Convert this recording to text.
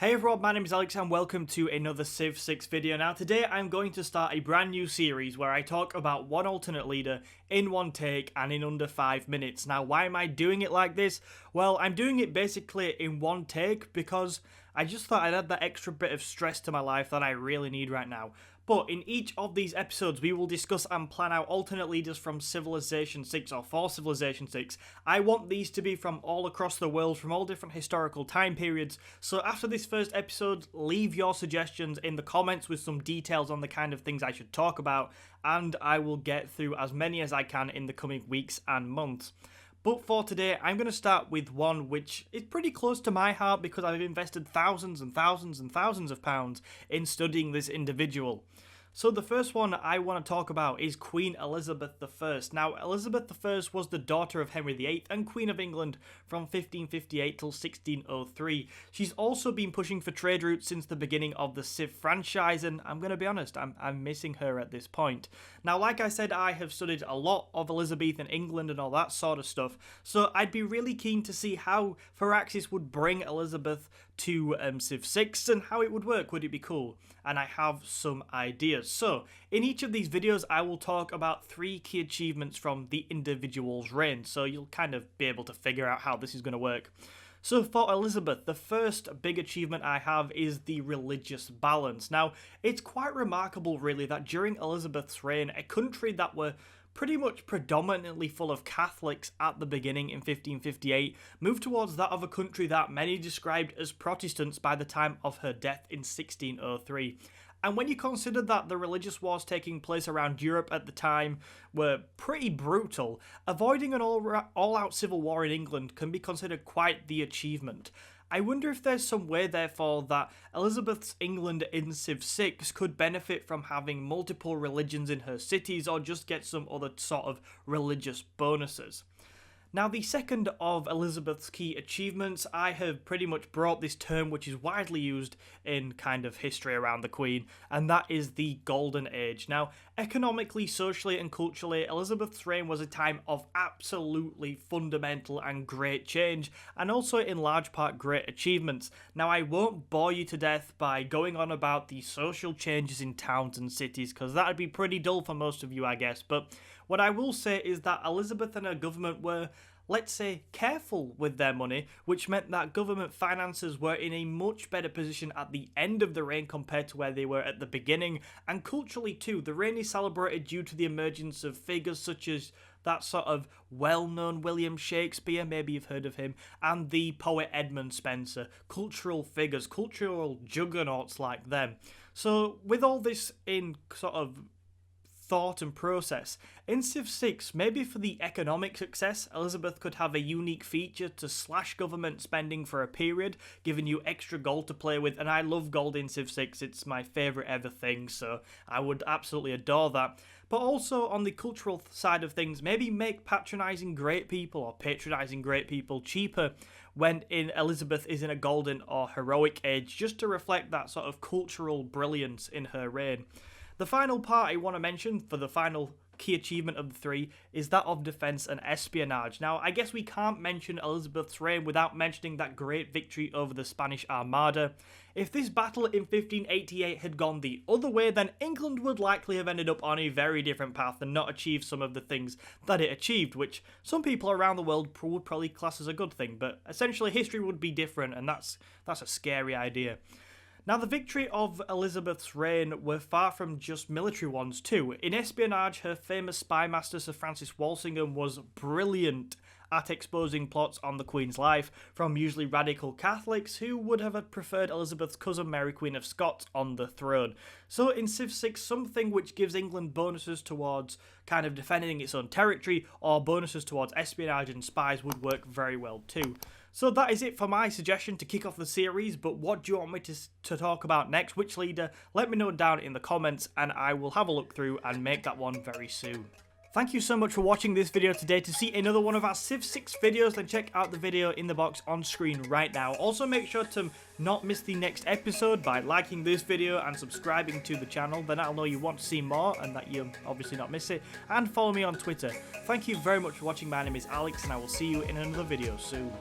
Hey everyone, my name is Alex and welcome to another Civ 6 video. Now today I'm going to start a brand new series where I talk about one alternate leader in one take and in under 5 minutes. Now why am I doing it like this? Well, I'm doing it basically in one take because I just thought I'd add that extra bit of stress to my life that I really need right now. But in each of these episodes, we will discuss and plan out alternate leaders from Civilization 6 or for Civilization 6. I want these to be from all across the world, from all different historical time periods. So after this first episode, leave your suggestions in the comments with some details on the kind of things I should talk about, and I will get through as many as I can in the coming weeks and months. But for today, I'm going to start with one which is pretty close to my heart because I've invested thousands and thousands and thousands of pounds in studying this individual. So the first one I want to talk about is Queen Elizabeth I. Now, Elizabeth I was the daughter of Henry VIII and Queen of England from 1558 till 1603. She's also been pushing for trade routes since the beginning of the Civ franchise, and I'm going to be honest, I'm missing her at this point. Now, like I said, I have studied a lot of Elizabethan England and all that sort of stuff, so I'd be really keen to see how Firaxis would bring Elizabeth to Civ 6 and how it would work. Would it be cool? And I have some ideas. So, in each of these videos, I will talk about 3 key achievements from the individual's reign, so you'll kind of be able to figure out how this is going to work. So for Elizabeth, the first big achievement I have is the religious balance. Now, it's quite remarkable really that during Elizabeth's reign, a country that were pretty much predominantly full of Catholics at the beginning in 1558, moved towards that of a country that many described as Protestants by the time of her death in 1603. And when you consider that the religious wars taking place around Europe at the time were pretty brutal, avoiding an all-out civil war in England can be considered quite the achievement. I wonder if there's some way, therefore, that Elizabeth's England in Civ 6 could benefit from having multiple religions in her cities or just get some other sort of religious bonuses. Now, the second of Elizabeth's key achievements, I have pretty much brought this term which is widely used in kind of history around the Queen, and that is the Golden Age. Now, economically, socially and culturally, Elizabeth's reign was a time of absolutely fundamental and great change, and also in large part great achievements. Now, I won't bore you to death by going on about the social changes in towns and cities, because that would be pretty dull for most of you, I guess, but what I will say is that Elizabeth and her government were, let's say, careful with their money, which meant that government finances were in a much better position at the end of the reign compared to where they were at the beginning. And culturally too, the reign is celebrated due to the emergence of figures such as that sort of well-known William Shakespeare, maybe you've heard of him, and the poet Edmund Spenser, cultural figures, cultural juggernauts like them. So with all this in sort of thought and process, in Civ 6, maybe for the economic success, Elizabeth could have a unique feature to slash government spending for a period, giving you extra gold to play with, and I love gold in Civ 6, it's my favourite ever thing, so I would absolutely adore that. But also on the cultural side of things, maybe make patronising great people or patronising great people cheaper when Elizabeth is in a golden or heroic age, just to reflect that sort of cultural brilliance in her reign. The final part I want to mention for the final key achievement of the 3 is that of defence and espionage. Now, I guess we can't mention Elizabeth's reign without mentioning that great victory over the Spanish Armada. If this battle in 1588 had gone the other way, then England would likely have ended up on a very different path and not achieved some of the things that it achieved, which some people around the world would probably class as a good thing, but essentially history would be different, and that's a scary idea. Now, the victory of Elizabeth's reign were far from just military ones too. In espionage, her famous spy master Sir Francis Walsingham was brilliant at exposing plots on the Queen's life from usually radical Catholics who would have preferred Elizabeth's cousin Mary Queen of Scots on the throne. So in Civ 6, something which gives England bonuses towards kind of defending its own territory or bonuses towards espionage and spies would work very well too. So that is it for my suggestion to kick off the series, but what do you want me to talk about next? Which leader? Let me know down in the comments and I will have a look through and make that one very soon. Thank you so much for watching this video today. To see another one of our Civ 6 videos, then check out the video in the box on screen right now. Also make sure to not miss the next episode by liking this video and subscribing to the channel. Then I'll know you want to see more and that you'll obviously not miss it. And follow me on Twitter. Thank you very much for watching. My name is Alex and I will see you in another video soon.